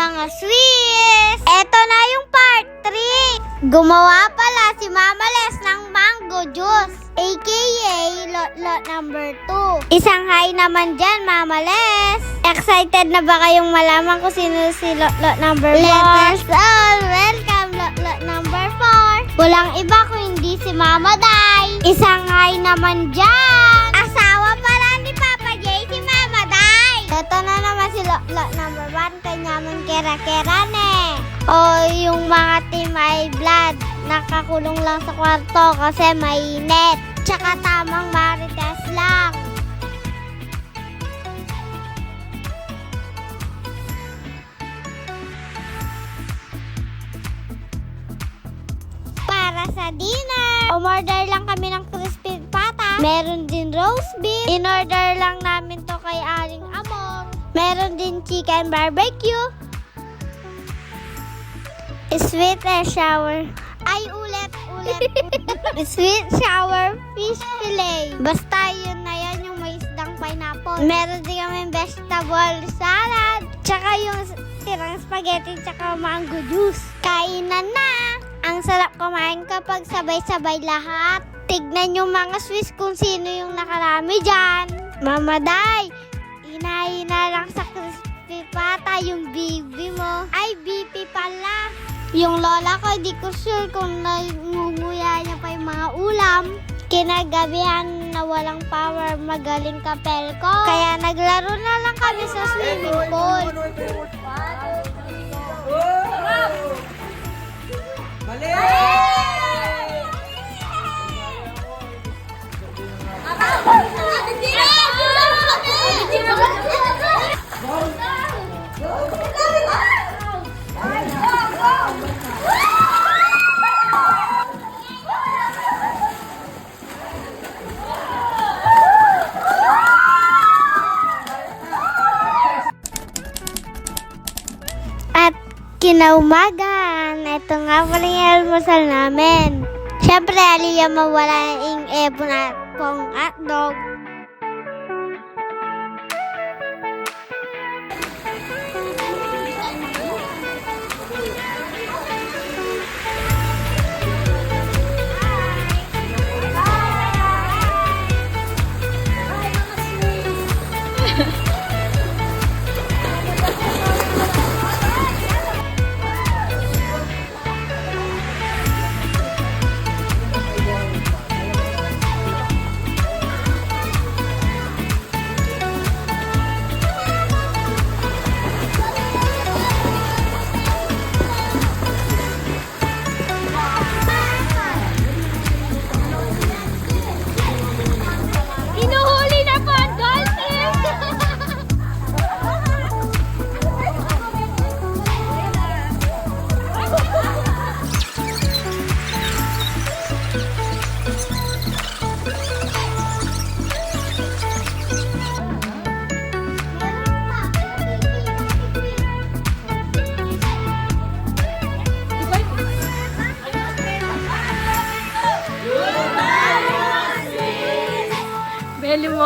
mga Swiss! Eto na yung part 3. Gumawa pala si Mama Les ng mango juice, aka lot number 2. Isang hi naman dyan, Mama Les. Excited na ba kayong malaman kung sino si lot number 4? Let us all welcome lot number 4. Walang iba kung hindi si Mama Day. Isang hi naman dyan. Asawa pala ni Papa J, si Mama Day. Ito na naman si lot number 1. Kanya mong kera-kera ne. O yung mga team ay blood. Nakakulong lang sa kwarto kasi mainit. Tsaka tamang marites lang. Para sa dinner, umorder lang kami ng crispy pata. Meron din roast beef. In-order lang namin to kay Aling Amor. Meron din chicken barbecue. Sweet and sour. Ay, ulit. Sweet sour fish fillet. Basta yun na yan, yung may isdang pineapple. Meron din kami vegetable salad. Tsaka yung tirang spaghetti, tsaka mango juice. Kainan na. Ang sarap kumain kapag sabay-sabay lahat. Tignan yung mga Swiss kung sino yung nakarami dyan. Mama Day, inahina lang sa crispy pata yung bibi mo. Ay, BP pala. Yung lola ko, di ko sure kung nangunguya niya pa yung mga ulam. Kinagabihan na walang power, magaling kapel ko. Kaya naglaro na lang kami sa swimming pool. Mali! At kinaumagan, ito nga pala yung almusal namin. Siyempre, aliya mawala yung ebon at pong hotdog. Hinuhuli na po ang dolphin! Beli mo.